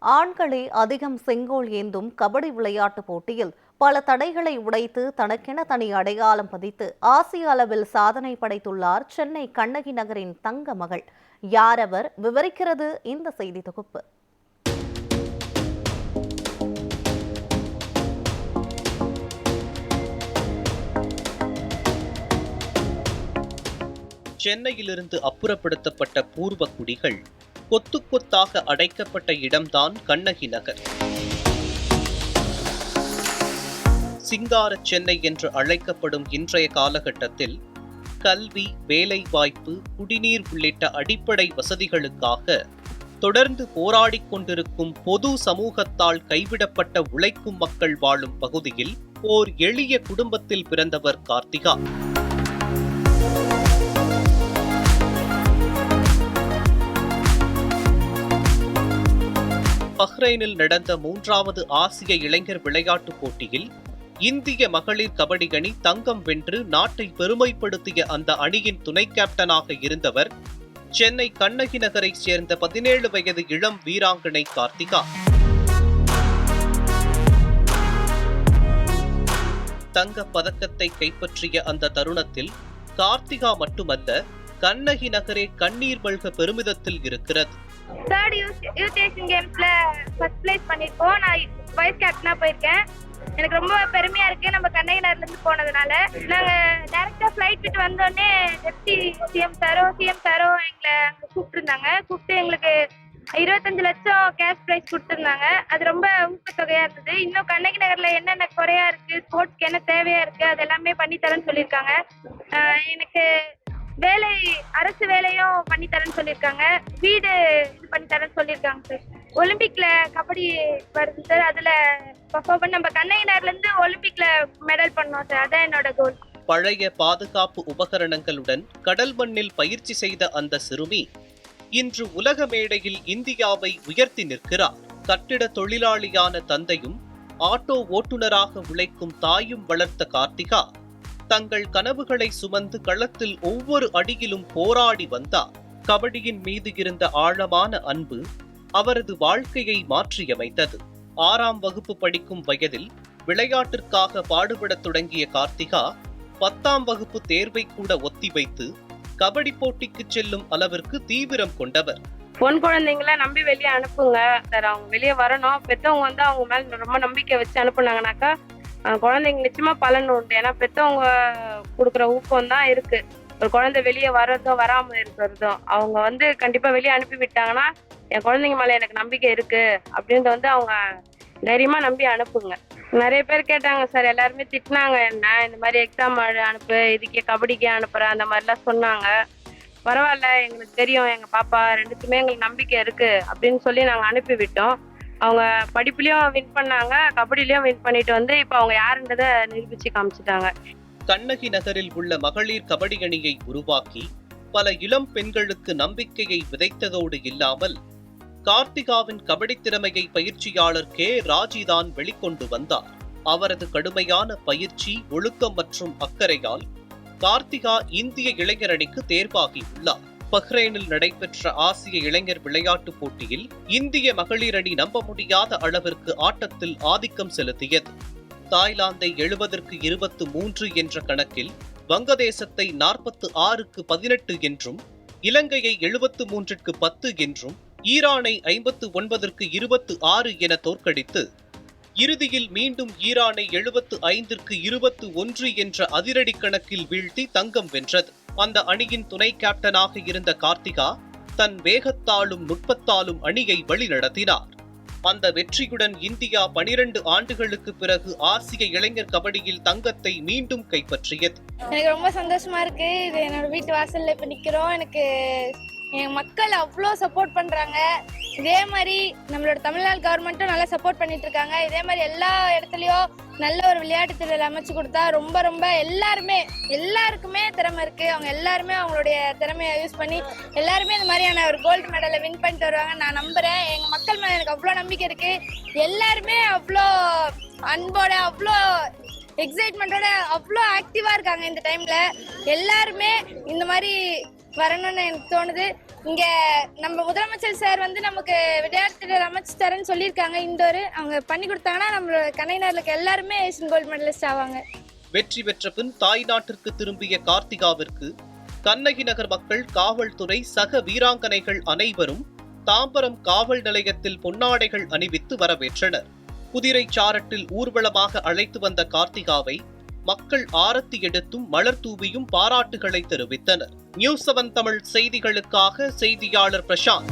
ஆண்களே அதிகம் செங்கோல் ஏந்தும் கபடி விளையாட்டுப் போட்டியில் பல தடைகளை உடைத்து தனக்கென தனி அடையாளம் பதித்து ஆசிய அளவில் சாதனை படைத்துள்ளார் சென்னை கண்ணகி நகரின் தங்க மகள். யார் அவர்? விவரிக்கிறது இந்த செய்தி தொகுப்பு. சென்னையிலிருந்து அப்புறப்படுத்தப்பட்ட பூர்வ குடிகள் கொத்து கொத்தாக அடைக்கப்பட்ட இடம்தான் கண்ணகி நகர். சிங்கார சென்னை என்று அழைக்கப்படும் இன்றைய காலகட்டத்தில் கல்வி, வேலைவாய்ப்பு, குடிநீர் உள்ளிட்ட அடிப்படை வசதிகளுக்காக தொடர்ந்து போராடிக் கொண்டிருக்கும் பொது சமூகத்தால் கைவிடப்பட்ட உழைக்கும் மக்கள் வாழும் பகுதியில் ஓர் எளிய குடும்பத்தில் பிறந்தவர் கார்த்திகா. பஹ்ரைனில் நடந்த 3வது ஆசிய இளைஞர் விளையாட்டுப் போட்டியில் இந்திய மகளிர் கபடி அணி தங்கம் வென்று நாட்டை பெருமைப்படுத்திய அந்த அணியின் துணை கேப்டனாக இருந்தவர் சென்னை கண்ணகி நகரைச் சேர்ந்த 17 வயது இளம் வீராங்கனை கார்த்திகா. தங்கப் பதக்கத்தை கைப்பற்றிய அந்த தருணத்தில் கார்த்திகா மட்டுமல்ல, கண்ணகி நகரே கண்ணீர் மல்க பெருமிதத்தில் இருக்கிறது. தேர்ட் யூத் ஏசியன் கேம்ஸ்ல ஃபர்ஸ்ட் பிளேஸ் பண்ணிருக்கோம். நான் வைஸ் கேப்டனா போயிருக்கேன். எனக்கு ரொம்ப பெருமையா இருக்கு நம்ம கண்ணகி நகர்ல இருந்து போனதுனால. நாங்க டைரக்டா ஃபிளைட் விட்டு வந்தோடனே டெப்டி சிஎம் சாரோ எங்களை அங்க கூப்பிட்டு எங்களுக்கு 25 லட்சம் கேஷ் பிரைஸ் கொடுத்துருந்தாங்க. அது ரொம்ப ஊக்கத்தொகையா இருந்தது. இன்னும் கண்ணகி நகர்ல என்னென்ன குறையா இருக்கு, ஸ்போர்ட்ஸ்க்கு என்ன தேவையா இருக்கு, அது எல்லாமே பண்ணித்தரேன்னு சொல்லியிருக்காங்க. எனக்கு அரசு வேலையும் பண்ணித்தரேன்னு சொல்லியிருக்காங்க. வீடு இது பண்ணித்தரேன்னு சொல்லியிருக்காங்க சார். ஒலிம்பிக்ல கபடி வருது சார். அதுல பர்ஃபார்ம் பண்ணி நம்ம கண்ணகி நகர்ல இருந்து ஒலிம்பிக்ல மெடல் பண்ணோம் சார். அதான் என்னோட கோல். பழைய பாதுகாப்பு உபகரணங்களுடன் கடல் மண்ணில் பயிற்சி செய்த அந்த சிறுமி இன்று உலக மேடையில் இந்தியாவை உயர்த்தி நிற்கிறார். கட்டிட தொழிலாளியான தந்தையும் ஆட்டோ ஓட்டுநராக உழைக்கும் தாயும் வளர்த்த கார்த்திகா தங்கள் கனவுகளை சுமந்து களத்தில் ஒவ்வொரு அடியிலும் போராடி வந்தார். கபடியின் மீது இருந்த ஆழமான அன்பு அவரது வாழ்க்கையை மாற்றியமைத்தது. 6ஆம் வகுப்பு படிக்கும் வயதில் விளையாட்டிற்காக பாடுபடத் தொடங்கிய கார்த்திகா 10ஆம் வகுப்பு தேர்வை கூட ஒத்திவைத்து கபடி போட்டிக்கு செல்லும் அளவிற்கு தீவிரம் கொண்டவர். பொன் குழந்தைங்கள நம்பி வெளியே அனுப்புங்க சார். அவங்க வெளியே வரணும். பெற்றவங்க வந்து அவங்க மேல ரொம்ப நம்பிக்கை வச்சு அனுப்புனாங்கனாக்கா குழந்தைங்க நிச்சயமா பலன் உண்டு. ஏன்னா பெற்றவங்க கொடுக்குற ஊக்கம் தான் இருக்கு ஒரு குழந்தை வெளியே வர்றதும் வராம இருக்கிறதும். அவங்க வந்து கண்டிப்பா வெளியே அனுப்பி விட்டாங்கன்னா என் குழந்தைங்க மேல எனக்கு நம்பிக்கை இருக்கு அப்படின்றத வந்து அவங்க தைரியமா நம்பி அனுப்புங்க. நிறைய பேர் கேட்டாங்க சார், எல்லாருமே திட்டினாங்க என்ன இந்த மாதிரி எக்ஸாம் அனுப்பு, இதுக்கே கபடிக்கே அனுப்புற அந்த மாதிரிலாம் சொன்னாங்க. பரவாயில்ல, எங்களுக்கு தெரியும், எங்க பாப்பா ரெண்டுத்துமே எங்களுக்கு நம்பிக்கை இருக்கு அப்படின்னு சொல்லி நாங்க அனுப்பி விட்டோம். அவங்க படிப்புலயும் வின் பண்ணாங்க, கபடிலையும் வின் பண்ணிட்டு வந்து இப்ப அவங்க யாருன்றத நிரூபிச்சு காமிச்சிட்டாங்க. கண்ணகி நகரில் உள்ள மகளிர் கபடி அணியை உருவாக்கி பல இளம் பெண்களுக்கு நம்பிக்கையை விதைத்ததோடு இல்லாமல் கார்த்திகாவின் கபடி திறமையை பயிற்சியாளர் கே ராஜிதான் வெளிக்கொண்டு வந்தார். அவரது கடுமையான பயிற்சி, ஒழுக்கம் மற்றும் அக்கறையால் கார்த்திகா இந்திய இளைஞர் அணிக்கு தேர்வாகியுள்ளார். பஹ்ரைனில் நடைபெற்ற ஆசிய இளைஞர் விளையாட்டுப் போட்டியில் இந்திய மகளிர் அணி நம்ப முடியாத அளவிற்கு ஆட்டத்தில் ஆதிக்கம் செலுத்தியது. தாய்லாந்தை 70-23 என்ற கணக்கில், வங்கதேசத்தை 46-18 என்றும், இலங்கையை 73-10 என்றும், ஈரானை 59-26 என தோற்கடித்து இறுதியில் மீண்டும் ஈரானை 75-21 என்ற அதிரடி கணக்கில் வீழ்த்தி தங்கம் வென்றது. அந்த அணியின் துணை கேப்டனாக இருந்த கார்த்திகா தன் வேகத்தாலும் நுட்பத்தாலும் அணியை வழிநடத்தினார். அந்த வெற்றியுடன் இந்தியா 12 ஆண்டுகளுக்கு பிறகு ஆசிய இளைஞர் கபடியில் தங்கத்தை மீண்டும் கைப்பற்றியது. எனக்கு ரொம்ப சந்தோஷமா இருக்கு. இது என்னோட வீட்டு வாசல்ல இப்ப நிக்கிறோம். எனக்கு என் மக்கள் அவ்வளோ சப்போர்ட் பண்றாங்க. இதே மாதிரி நம்மளோட தமிழ்நாடு கவர்மெண்ட்டும் நல்லா சப்போர்ட் பண்ணிட்டு இருக்காங்க. இதே மாதிரி எல்லா இடத்துலயும் நல்ல ஒரு விளையாட்டு தொழில் அமைச்சு கொடுத்தா ரொம்ப எல்லாருக்குமே திறமை இருக்கு. அவங்க எல்லாருமே அவங்களுடைய திறமையை யூஸ் பண்ணி எல்லாருமே இந்த மாதிரியான ஒரு கோல்டு மெடலை வின் பண்ணிட்டு வருவாங்க நான் நம்புறேன். எங்க மக்கள் மேல எனக்கு அவ்வளோ நம்பிக்கை இருக்கு. எல்லாருமே அவ்வளோ அன்போட, அவ்வளோ எக்ஸைட்மெண்டோட, அவ்வளோ ஆக்டிவா இருக்காங்க. இந்த டைம்ல எல்லாருமே இந்த மாதிரி வரணும்னு எனக்கு தோணுது. இங்க நம்ம முதலமைச்சர் சார் வந்து நமக்கு விளையாட்டு அமைச்சு தரேன்னு சொல்லியிருக்காங்க. இண்டோர் அவங்க பண்ணி கொடுத்தாங்கன்னா நம்மளோட கண்ணையினர்ல இருக்க எல்லாருமே ஏசியன் கோல்டு மெடலிஸ்ட் ஆவாங்க. வெற்றி பெற்ற பின் தாய் நாட்டிற்கு திரும்பிய கார்த்திகாவிற்கு கண்ணகி நகர் மக்கள், காவல்துறை, சக வீராங்கனைகள் அனைவரும் தாம்பரம் காவல் நிலையத்தில் பொன்னாடைகள் அணிவித்து வரவேற்றனர். குதிரை சாரட்டில் ஊர்வலமாக அழைத்து வந்த கார்த்திகாவை மக்கள் ஆரத்தி எடுத்தும் மலர் தூவியும் பாராட்டுகளை தெரிவித்தனர். நியூஸ் 7 தமிழ் செய்திகளுக்காக செய்தியாளர் பிரசாந்த்.